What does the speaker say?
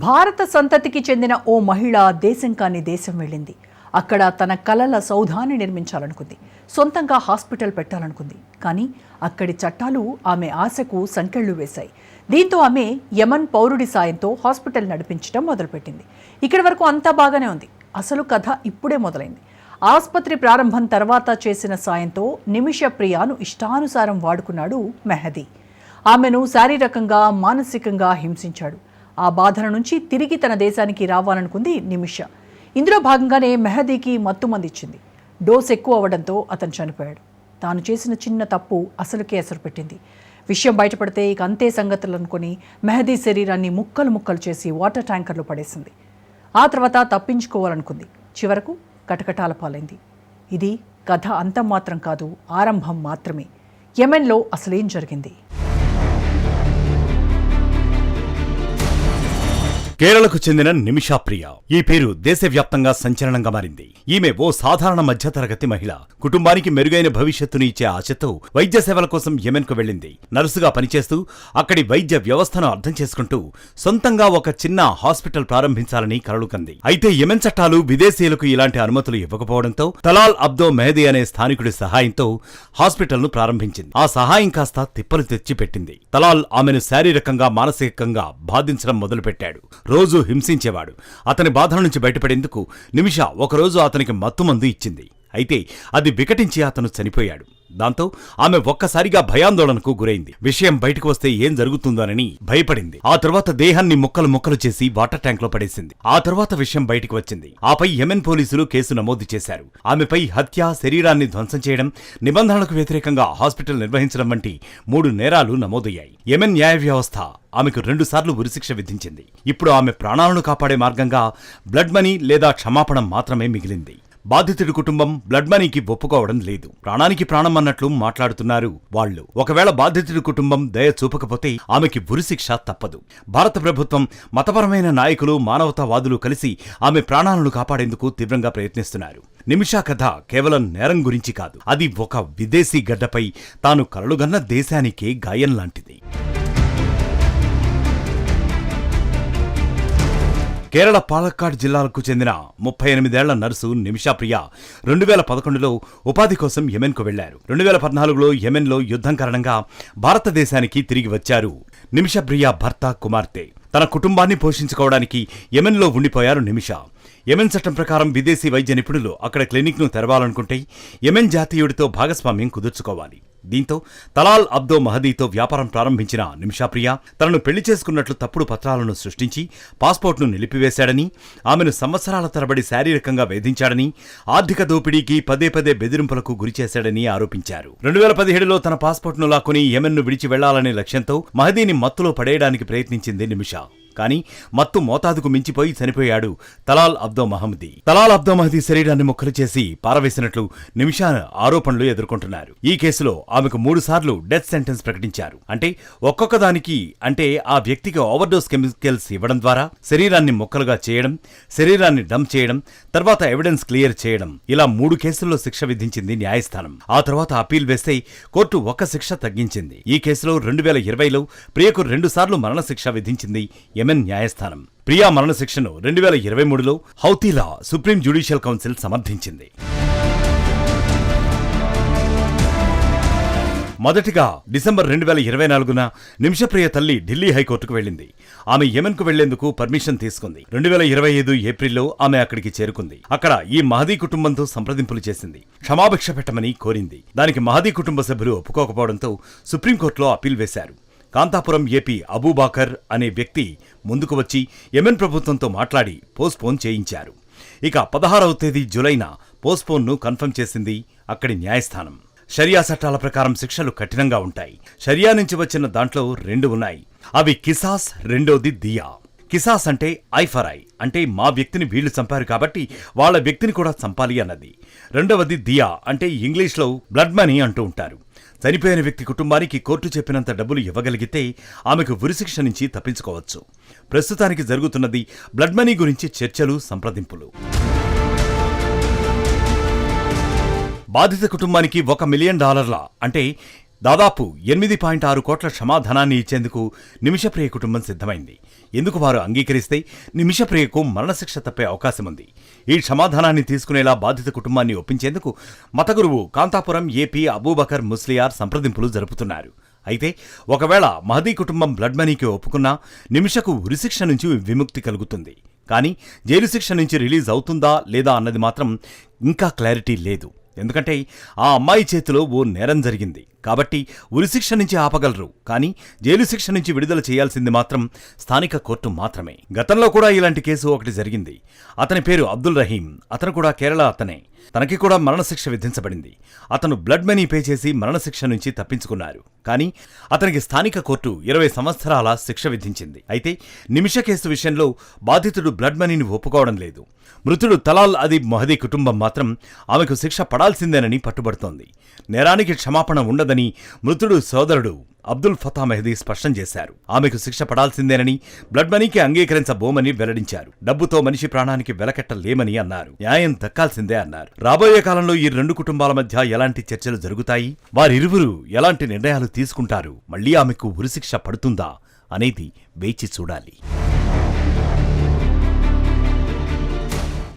భారత సంతతికి చెందిన ఓ మహిళ దేశం కాని దేశం వెళ్ళింది. అక్కడ తన కలల సౌధాన్ని నిర్మించాలనుకుంది. సొంతంగా హాస్పిటల్ పెట్టాలనుకుంది. కానీ అక్కడి చట్టాలు ఆమె ఆశకు సంకెళ్లు వేశాయి. దీంతో ఆమె యమన్ పౌరుడి సాయంతో హాస్పిటల్ నడిపించడం మొదలుపెట్టింది. ఇక్కడి వరకు అంతా బాగానే ఉంది. అసలు కథ ఇప్పుడే మొదలైంది. ఆసుపత్రి ప్రారంభం తర్వాత చేసిన సాయంతో నిమిష ప్రియాను ఇష్టానుసారం వాడుకున్నాడు మెహదీ. ఆమెను శారీరకంగా మానసికంగా హింసించాడు. ఆ బాధల నుంచి తిరిగి తన దేశానికి రావాలనుకుంది నిమిష. ఇందులో భాగంగానే మెహదీకి మత్తుమందిచ్చింది. డోస్ ఎక్కువ అవ్వడంతో అతను చనిపోయాడు. తాను చేసిన చిన్న తప్పు అసలుకే ఎసరు పెట్టింది. విషయం బయటపడితే ఇక అంతే సంగతులు అనుకుని మెహదీ శరీరాన్ని ముక్కలు ముక్కలు చేసి వాటర్ ట్యాంకర్లో పడేసింది. ఆ తర్వాత తప్పించుకోవాలనుకుంది. చివరకు కటకటాల పాలైంది. ఇది కథ అంతం మాత్రం కాదు, ఆరంభం మాత్రమే. యెమెన్లో అసలేం జరిగింది? కేరళకు చెందిన నిమిషా ప్రియా. ఈ పేరు దేశవ్యాప్తంగా సంచలనంగా మారింది. ఈమె ఓ సాధారణ మధ్యతరగతి మహిళ. కుటుంబానికి మెరుగైన భవిష్యత్తును ఇచ్చే ఆశతో వైద్య సేవల కోసం యెమెన్కు వెళ్ళింది. నర్సుగా పనిచేస్తూ అక్కడి వైద్య వ్యవస్థను అర్థం చేసుకుంటూ సొంతంగా ఒక చిన్న హాస్పిటల్ ప్రారంభించాలని కలలు కంది. అయితే యెమెన్ చట్టాలు విదేశీయులకు ఇలాంటి అనుమతులు ఇవ్వకపోవడంతో తలాల్ అబ్దో మెహదీ అనే స్థానికుడి సహాయంతో హాస్పిటల్ను ప్రారంభించింది. ఆ సహాయం కాస్త తిప్పలు తెచ్చిపెట్టింది. తలాల్ ఆమెను శారీరకంగా మానసికంగా బాధించడం మొదలుపెట్టాడు. రోజూ హింసించేవాడు. అతని బాధల నుంచి బయటపడేందుకు నిమిష ఒకరోజు అతనికి మత్తుమందు ఇచ్చింది. అయితే అది వికటించి అతను చనిపోయాడు. దాంతో ఆమె ఒక్కసారిగా భయాందోళనకు గురైంది. విషయం బయటకు వస్తే ఏం జరుగుతుందోనని భయపడింది. ఆ తర్వాత దేహాన్ని ముక్కలు ముక్కలు చేసి వాటర్ ట్యాంక్ లో పడేసింది. ఆ తర్వాత విషయం బయటకు వచ్చింది. ఆపై యెమెన్ పోలీసులు కేసు నమోదు చేశారు. ఆమెపై హత్య, శరీరాన్ని ధ్వంసం చేయడం, నిబంధనలకు వ్యతిరేకంగా హాస్పిటల్ నిర్వహించడం వంటి 3 నేరాలు నమోదయ్యాయి. యెమెన్ న్యాయ వ్యవస్థ ఆమెకు 2 సార్లు ఉరిశిక్ష విధించింది. ఇప్పుడు ఆమె ప్రాణాలను కాపాడే మార్గంగా బ్లడ్ మనీ లేదా క్షమాపణ మాత్రమే మిగిలింది. బాధితుడి కుటుంబం బ్లడ్ మనీకి ఒప్పుకోవడం లేదు. ప్రాణానికి ప్రాణం అన్నట్లు మాట్లాడుతున్నారు వాళ్ళు. ఒకవేళ బాధితుడి కుటుంబం దయ చూపకపోతే ఆమెకి ఉరిశిక్ష తప్పదు. భారత ప్రభుత్వం, మతపరమైన నాయకులు, మానవతావాదులు కలిసి ఆమె ప్రాణాలను కాపాడేందుకు తీవ్రంగా ప్రయత్నిస్తున్నారు. నిమిషా కథ కేవలం నేరం గురించి కాదు. అది ఒక విదేశీ గడ్డపై తాను కలలుగన్న దేశానికే గాయం లాంటిది. కేరళ పాలక్కాడ్ జిల్లాలకు చెందిన 38 ఏళ్ల నర్సు నిమిషా ప్రియా 2011లో ఉపాధి కోసం యెమెన్కు వెళ్లారు. 2014లో యెమెన్లో యుద్ధం కారణంగా భారతదేశానికి తిరిగి వచ్చారు. నిమిషా ప్రియా భర్త, కుమార్తె. తన కుటుంబాన్ని పోషించుకోవడానికి యెమెన్లో ఉండిపోయారు నిమిషా. యెమెన్ చట్టం ప్రకారం విదేశీ వైద్య నిపుణులు అక్కడ క్లినిక్ను తెరవాలనుకుంటే యెమెన్ జాతీయుడితో భాగస్వామ్యం కుదుర్చుకోవాలి. దీంతో తలాల్ అబ్దో మెహదీతో వ్యాపారం ప్రారంభించిన నిమిషా ప్రియా తనను పెళ్లి చేసుకున్నట్లు తప్పుడు పత్రాలను సృష్టించి పాస్పోర్ట్ను నిలిపివేశాడని, ఆమెను సంవత్సరాల తరబడి శారీరకంగా వేధించాడని, ఆర్థిక దోపిడీకి పదే పదే బెదిరింపులకు గురిచేశాడని ఆరోపించారు. 2017లో తన పాస్పోర్ట్ను లాక్కుని యెమెన్ను విడిచి వెళ్లాలనే లక్ష్యంతో మెహదీని మత్తులో పడేయడానికి ప్రయత్నించింది నిమిషా. కానీ మత్తు మోతాదుకు మించిపోయి చనిపోయాడు Talal Abdo Mehdi. Talal Abdo Mehdi శరీరాన్ని ముక్కలు చేసి పారవేసినట్లు నిమిషా ఆరోపణలు ఎదుర్కొంటున్నారు. ఈ కేసులో ఆమెకు 3 సార్లు డెత్ సెంటెన్స్ ప్రకటించారు. అంటే ఒక్కొక్క దానికి ఆ వ్యక్తికి ఓవర్డోస్ కెమికల్స్ ఇవ్వడం ద్వారా శరీరాన్ని ముక్కలుగా చేయడం, శరీరాన్ని డంప్ చేయడం, తర్వాత ఎవిడెన్స్ క్లియర్ చేయడం, ఇలా 3 కేసుల్లో శిక్ష విధించింది న్యాయస్థానం. ఆ తర్వాత అప్పీల్ వేస్తే కోర్టు 1 శిక్ష తగ్గించింది. ఈ కేసులో 2020లో ప్రియకు 2 సార్లు మరణశిక్ష విధించింది యెమెన్ న్యాయస్థానం. ప్రియా మరణశిక్షను 2023లో హౌతీలా సుప్రీం జ్యుడిషియల్ కౌన్సిల్ సమర్థించింది. మొదటిగా డిసెంబర్ 2024న నిమిషప్రియ తల్లి ఢిల్లీ హైకోర్టుకు వెళ్లింది. ఆమె యెమెన్కు వెళ్లేందుకు పర్మిషన్ తీసుకుంది. 2025 ఏప్రిల్లో ఆమె అక్కడికి చేరుకుంది. అక్కడ ఈ మెహదీ కుటుంబంతో సంప్రదింపులు చేసింది. క్షమాభిక్ష పెట్టమని కోరింది. దానికి మెహదీ కుటుంబ సభ్యులు ఒప్పుకోకపోవడంతో సుప్రీంకోర్టులో అప్పీల్ వేశారు. కాంతాపురం ఏపీ అబూబాకర్ అనే వ్యక్తి ముందుకు వచ్చి యెమెన్ ప్రభుత్వంతో మాట్లాడి పోస్ట్పోన్ చేయించారు. ఇక 16వ తేదీ జూలైన పోస్ట్పోన్ను కన్ఫర్మ్ చేసింది అక్కడి న్యాయస్థానం. షరియా చట్టాల ప్రకారం శిక్షలు కఠినంగా ఉంటాయి. షరియా నుంచి వచ్చిన దాంట్లో 2 ఉన్నాయి. అవి కిసాస్, రెండోది దియా. కిసాస్ అంటే ఐ ఫర్ ఐ, అంటే మా వ్యక్తిని వీళ్లు చంపారు కాబట్టి వాళ్ళ వ్యక్తిని కూడా చంపాలి అన్నది. రెండవది దియా అంటే ఇంగ్లీష్లో బ్లడ్ మనీ అంటూ ఉంటారు. చనిపోయిన వ్యక్తి కుటుంబానికి కోర్టు చెప్పినంత డబ్బులు ఇవ్వగలిగితే ఆమెకు ఉరిశిక్ష నుంచి తప్పించుకోవచ్చు. ప్రస్తుతానికి జరుగుతున్నది బ్లడ్ మనీ గురించి చర్చలు, సంప్రదింపులు. బాధిత కుటుంబానికి $1 మిలియన్ అంటే దాదాపు 8.6 కోట్ల క్షమాధనాన్ని ఇచ్చేందుకు నిమిషప్రియ కుటుంబం సిద్ధమైంది. ఎందుకు వారు అంగీకరిస్తే నిమిషప్రియకు మరణశిక్ష తప్పే అవకాశం ఉంది. ఈ క్షమాధనాన్ని తీసుకునేలా బాధిత కుటుంబాన్ని ఒప్పించేందుకు మతగురువు కాంతాపురం ఏపీ అబూబకర్ ముస్లియార్ సంప్రదింపులు జరుపుతున్నారు. అయితే ఒకవేళ మహదీ కుటుంబం బ్లడ్ మనీకి ఒప్పుకున్నా నిమిషకు ఉరిశిక్ష నుంచి విముక్తి కలుగుతుంది. కానీ జైలు శిక్ష నుంచి రిలీజ్ అవుతుందా లేదా అన్నది మాత్రం ఇంకా క్లారిటీ లేదు. ఎందుకంటే ఆ అమ్మాయి చేతిలో ఓ నేరం జరిగింది కాబట్టి ఉరిశిక్ష నుంచి ఆపగలరు. కానీ జైలు శిక్ష నుంచి విడుదల చేయాల్సింది మాత్రం స్థానిక కోర్టు మాత్రమే. గతంలో కూడా ఇలాంటి కేసు ఒకటి జరిగింది. అతని పేరు అబ్దుల్ రహీం. అతను కూడా కేరళ అతనే. తనకి కూడా మరణశిక్ష విధించబడింది. అతను బ్లడ్ మనీ పే చేసి మరణశిక్ష నుంచి తప్పించుకున్నారు. కానీ అతనికి స్థానిక కోర్టు 20 సంవత్సరాల శిక్ష విధించింది. అయితే నిమిష కేసు విషయంలో బాధితుడు బ్లడ్ మనీని ఒప్పుకోవడం లేదు. మృతుడు తలాల్ అదీబ్ మహదీ కుటుంబం మాత్రం ఆమెకు శిక్ష పడాల్సిందేనని పట్టుబడుతోంది. నేరానికి క్షమాపణ ఉండదని మృతుడు సోదరుడు అబ్దుల్ ఫతా మెహదీ స్పష్టం చేశారు. ఆమెకు శిక్ష పడాల్సిందేనని, బ్లడ్ మనీకి అంగీకరించబోమని వెల్లడించారు. డబ్బుతో మనిషి ప్రాణానికి వెలకెట్టలేమని అన్నారు. న్యాయం దక్కాల్సిందే అన్నారు. రాబోయే కాలంలో ఈ రెండు కుటుంబాల మధ్య ఎలాంటి చర్చలు జరుగుతాయి, వారిరువురు ఎలాంటి నిర్ణయాలు తీసుకుంటారు, మళ్లీ ఆమెకు ఉరిశిక్ష పడుతుందా అనేది వేచి చూడాలి.